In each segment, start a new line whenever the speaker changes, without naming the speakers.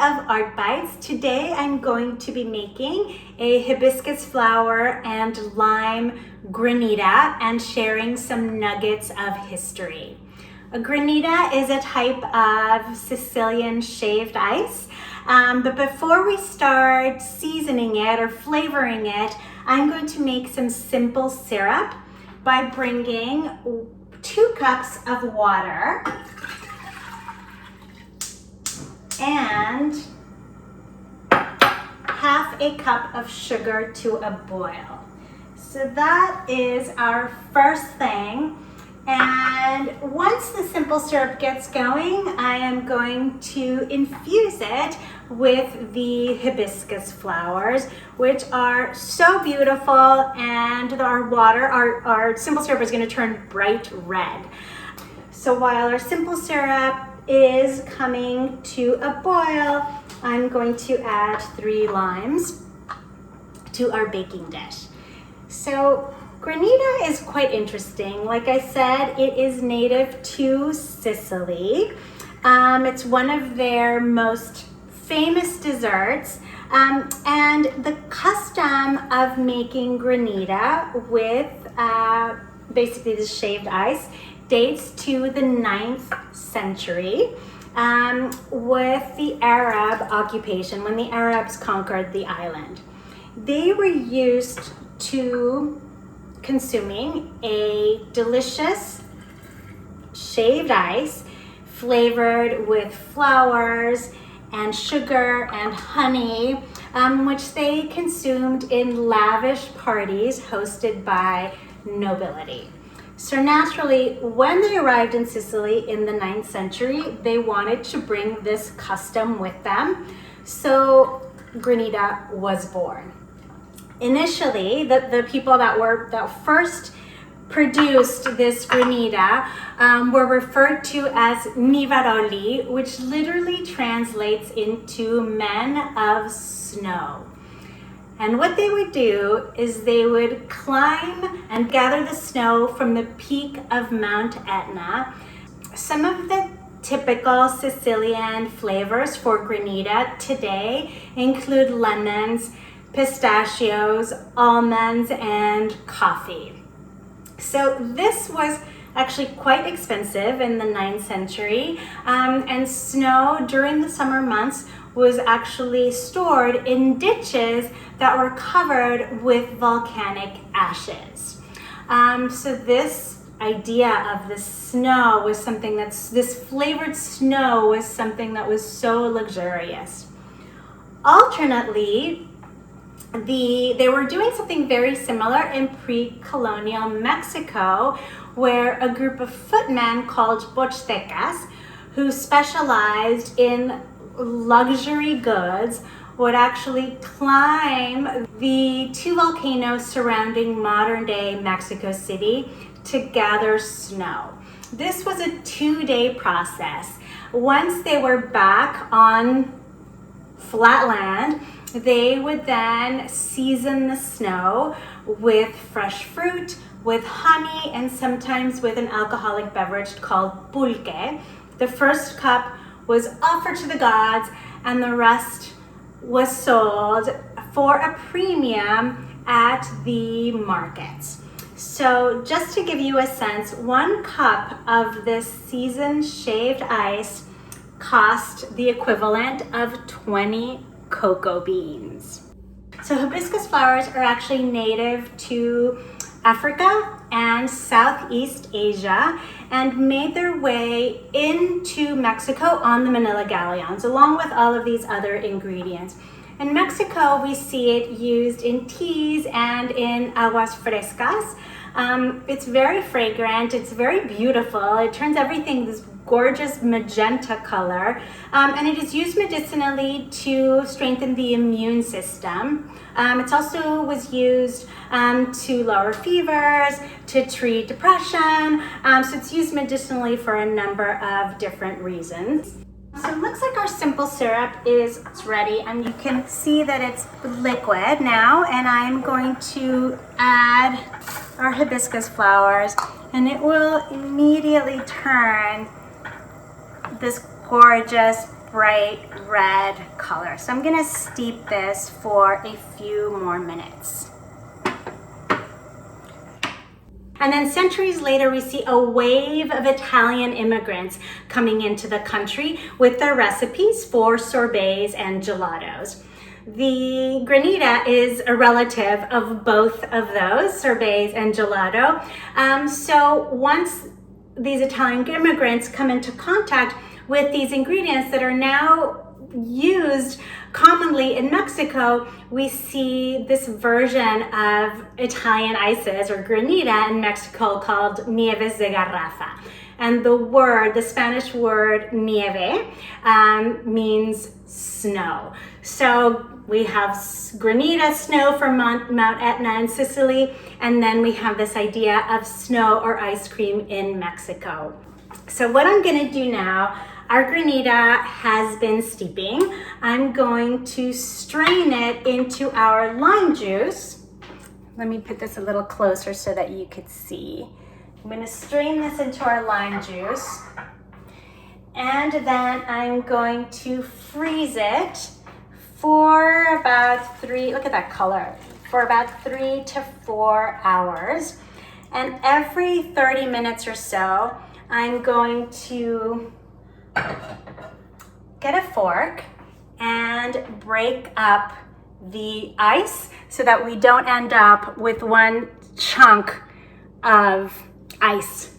of ArtBites. Today I'm going to be making a hibiscus flower and lime granita and sharing some nuggets of history. A granita is a type of Sicilian shaved ice, but before we start seasoning it or flavoring it, I'm going to make some simple syrup by bringing 2 cups of water and half a cup of sugar to a boil. So that is our first thing. And once the simple syrup gets going, I am going to infuse it with the hibiscus flowers, which are so beautiful, and our simple syrup is going to turn bright red. So while our simple syrup is coming to a boil, I'm going to add 3 limes to our baking dish. So Granita is quite interesting. Like I said, it is native to Sicily. It's one of their most famous desserts. And the custom of making granita with basically the shaved ice dates to the 9th century with the Arab occupation, when the Arabs conquered the island. They were used to consuming a delicious shaved ice flavored with flowers and sugar and honey, which they consumed in lavish parties hosted by nobility. So naturally, when they arrived in Sicily in the 9th century, they wanted to bring this custom with them. So granita was born. Initially, the people that first produced this granita were referred to as nivaroli, which literally translates into men of snow. And what they would do is they would climb and gather the snow from the peak of Mount Etna. Some of the typical Sicilian flavors for granita today include lemons, pistachios, almonds, and coffee. So this was actually quite expensive in the 9th century, and snow during the summer months was actually stored in ditches that were covered with volcanic ashes. So this idea of the snow was something this flavored snow was something that was so luxurious. Alternately, they were doing something very similar in pre-colonial Mexico, where a group of footmen called Bochtecas, who specialized in luxury goods, would actually climb the 2 volcanoes surrounding modern-day Mexico City to gather snow. This was a 2-day process. Once they were back on flat land, they would then season the snow with fresh fruit, with honey, and sometimes with an alcoholic beverage called pulque. The first cup was offered to the gods, and the rest was sold for a premium at the markets. So just to give you a sense, 1 cup of this seasoned shaved ice cost the equivalent of 20 cocoa beans. So hibiscus flowers are actually native to Africa and Southeast Asia and made their way into Mexico on the Manila galleons, along with all of these other ingredients. In Mexico, we see it used in teas and in aguas frescas. It's very fragrant, it's very beautiful, it turns everything this gorgeous magenta color, and it is used medicinally to strengthen the immune system. It also was used to lower fevers, to treat depression, so it's used medicinally for a number of different reasons. So it looks like our simple syrup is ready, and you can see that it's liquid now, and I'm going to add our hibiscus flowers, and it will immediately turn this gorgeous bright red color. So I'm gonna steep this for a few more minutes. And then centuries later, we see a wave of Italian immigrants coming into the country with their recipes for sorbets and gelatos. The Granita is a relative of both of those, sorbets and gelato. So once these Italian immigrants come into contact with these ingredients that are now used commonly in Mexico, we see this version of Italian ices or Granita in Mexico called Nieves de Garrafa. And the Spanish word nieve means snow. So we have Granita, snow from Mount Etna in Sicily, and then we have this idea of snow or ice cream in Mexico. So what I'm gonna do now, our Granita has been steeping. I'm going to strain it into our lime juice. Let me put this a little closer so that you could see. I'm gonna strain this into our lime juice, and then I'm going to freeze it for about look at that color, for about 3 to 4 hours. And every 30 minutes or so, I'm going to get a fork and break up the ice so that we don't end up with one chunk of ice,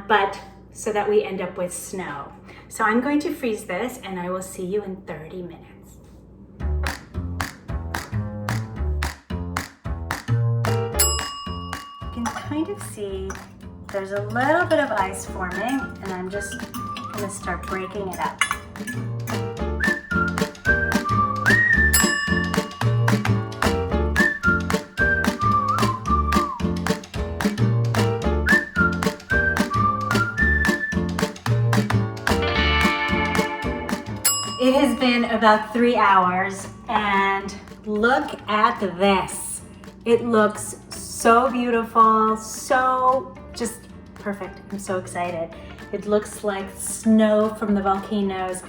but so that we end up with snow. So I'm going to freeze this and I will see you in 30 minutes. You can kind of see there's a little bit of ice forming, and I'm just going to start breaking it up. It has been about 3 hours, and look at this. It looks so beautiful, so just perfect. I'm so excited. It looks like snow from the volcanoes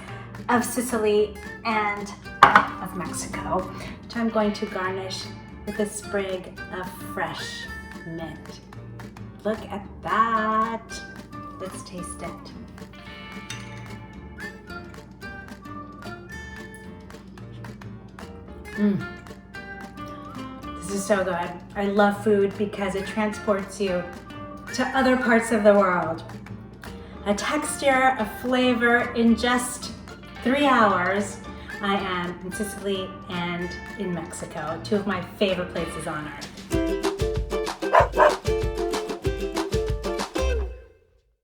of Sicily and of Mexico, which I'm going to garnish with a sprig of fresh mint. Look at that. Let's taste it. This is so good. I love food because it transports you to other parts of the world. A texture, a flavor in just 3 hours. I am in Sicily and in Mexico, two of my favorite places on earth.